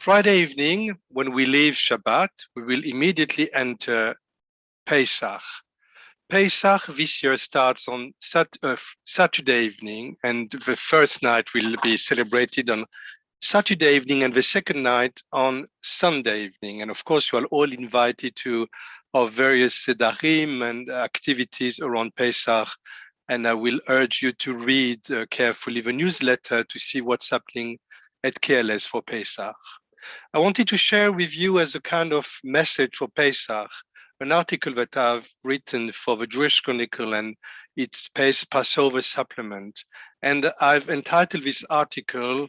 Friday evening, when we leave Shabbat, we will immediately enter Pesach. Pesach this year starts on Saturday evening, and the first night will be celebrated on Saturday evening and the second night on Sunday evening. And of course, you are all invited to our various sedarim and activities around Pesach. And I will urge you to read carefully the newsletter to see what's happening at KLS for Pesach. I wanted to share with you as a kind of message for Pesach, an article that I've written for the Jewish Chronicle and its Passover supplement. And I've entitled this article,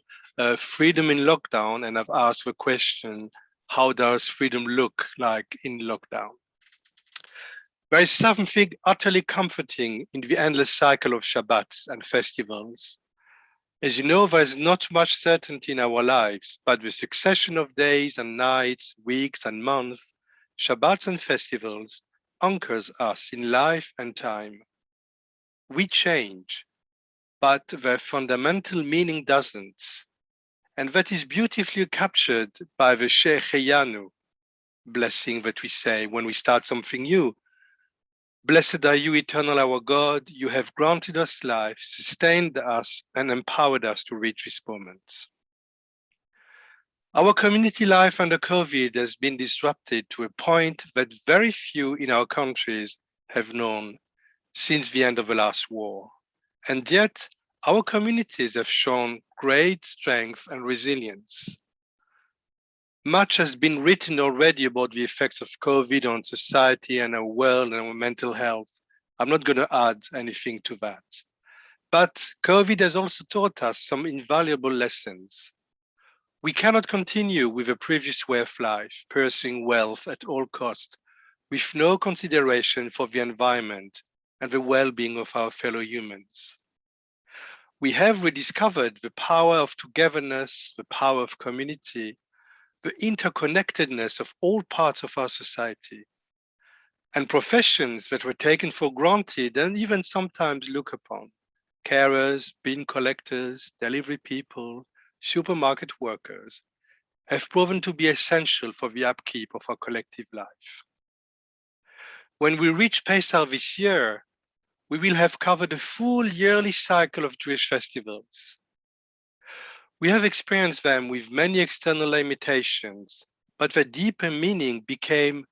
Freedom in Lockdown, and I've asked the question, how does freedom look like in lockdown? There is something utterly comforting in the endless cycle of Shabbats and festivals. As you know, there is not much certainty in our lives, but the succession of days and nights, weeks and months, Shabbats and festivals anchors us in life and time. We change, but their fundamental meaning doesn't. And that is beautifully captured by the Shehecheyanu blessing that we say when we start something new. Blessed are you, eternal our God, you have granted us life, sustained us, and empowered us to reach this moment. Our community life under COVID has been disrupted to a point that very few in our countries have known since the end of the last war. And yet, our communities have shown great strength and resilience. Much has been written already about the effects of COVID on society and our world and our mental health. I'm not going to add anything to that. But COVID has also taught us some invaluable lessons. We cannot continue with a previous way of life, pursuing wealth at all costs, with no consideration for the environment and the well-being of our fellow humans. We have rediscovered the power of togetherness, the power of community, the interconnectedness of all parts of our society, and professions that were taken for granted and even sometimes looked upon. Carers, bin collectors, delivery people, supermarket workers have proven to be essential for the upkeep of our collective life. When we reach Pesach this year, we will have covered a full yearly cycle of Jewish festivals. We have experienced them with many external limitations, but their deeper meaning became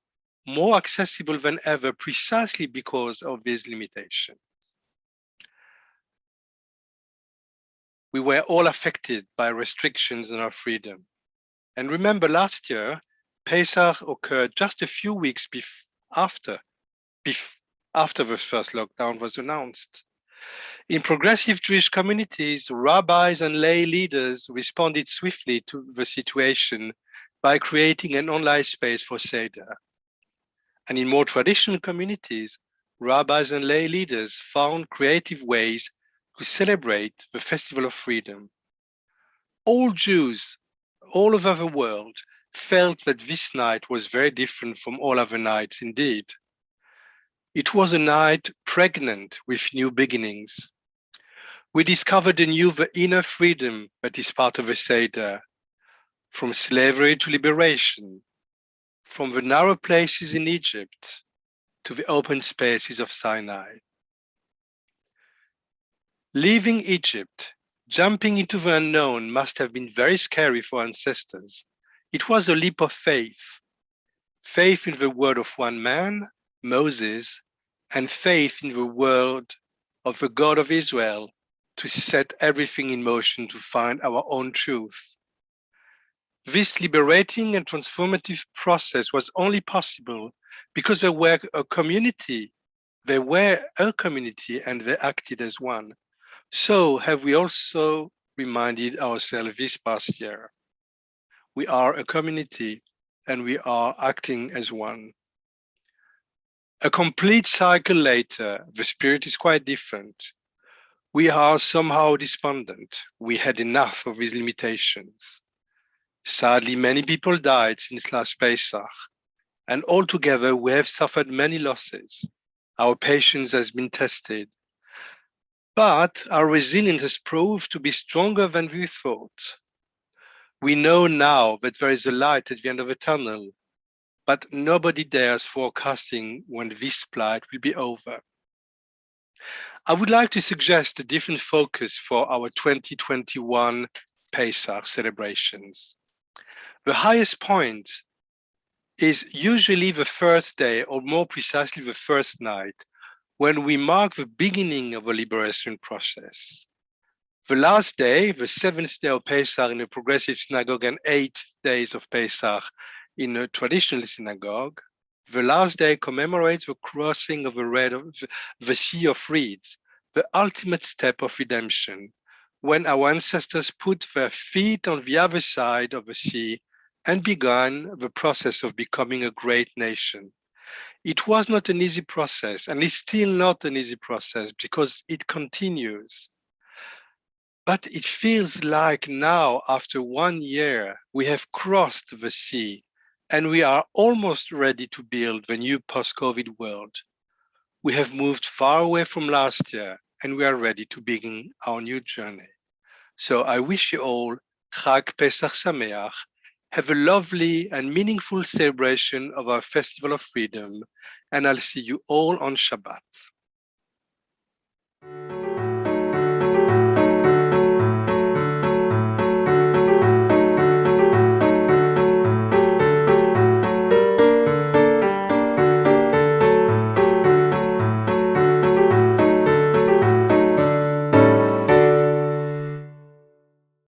more accessible than ever precisely because of these limitations. We were all affected by restrictions on our freedom. And remember, last year, Pesach occurred just a few weeks after the first lockdown was announced. In progressive Jewish communities, rabbis and lay leaders responded swiftly to the situation by creating an online space for Seder. And in more traditional communities, rabbis and lay leaders found creative ways to celebrate the Festival of Freedom. All Jews all over the world felt that this night was very different from all other nights indeed. It was a night pregnant with new beginnings. We discovered anew the inner freedom that is part of a Seder, from slavery to liberation, from the narrow places in Egypt to the open spaces of Sinai. Leaving Egypt, jumping into the unknown must have been very scary for ancestors. It was a leap of faith. Faith in the word of one man, Moses, and faith in the word of the God of Israel to set everything in motion to find our own truth. This liberating and transformative process was only possible because they were a community. They were a community and they acted as one. So have we also reminded ourselves this past year. We are a community and we are acting as one. A complete cycle later, the spirit is quite different. We are somehow despondent. We had enough of these limitations. Sadly, many people died since last Pesach, and altogether we have suffered many losses. Our patience has been tested, but our resilience has proved to be stronger than we thought. We know now that there is a light at the end of the tunnel, but nobody dares forecasting when this plight will be over. I would like to suggest a different focus for our 2021 Pesach celebrations. The highest point is usually the first day, or more precisely the first night, when we mark the beginning of a liberation process. The last day, the seventh day of Pesach in a progressive synagogue and 8 days of Pesach in a traditional synagogue, the last day commemorates the crossing of the Sea of Reeds, the ultimate step of redemption, when our ancestors put their feet on the other side of the sea and began the process of becoming a great nation. It was not an easy process, and it's still not an easy process because it continues. But it feels like now, after 1 year, we have crossed the sea and we are almost ready to build the new post-COVID world. We have moved far away from last year and we are ready to begin our new journey. So I wish you all Chag Pesach Sameach. Have a lovely and meaningful celebration of our Festival of Freedom, and I'll see you all on Shabbat.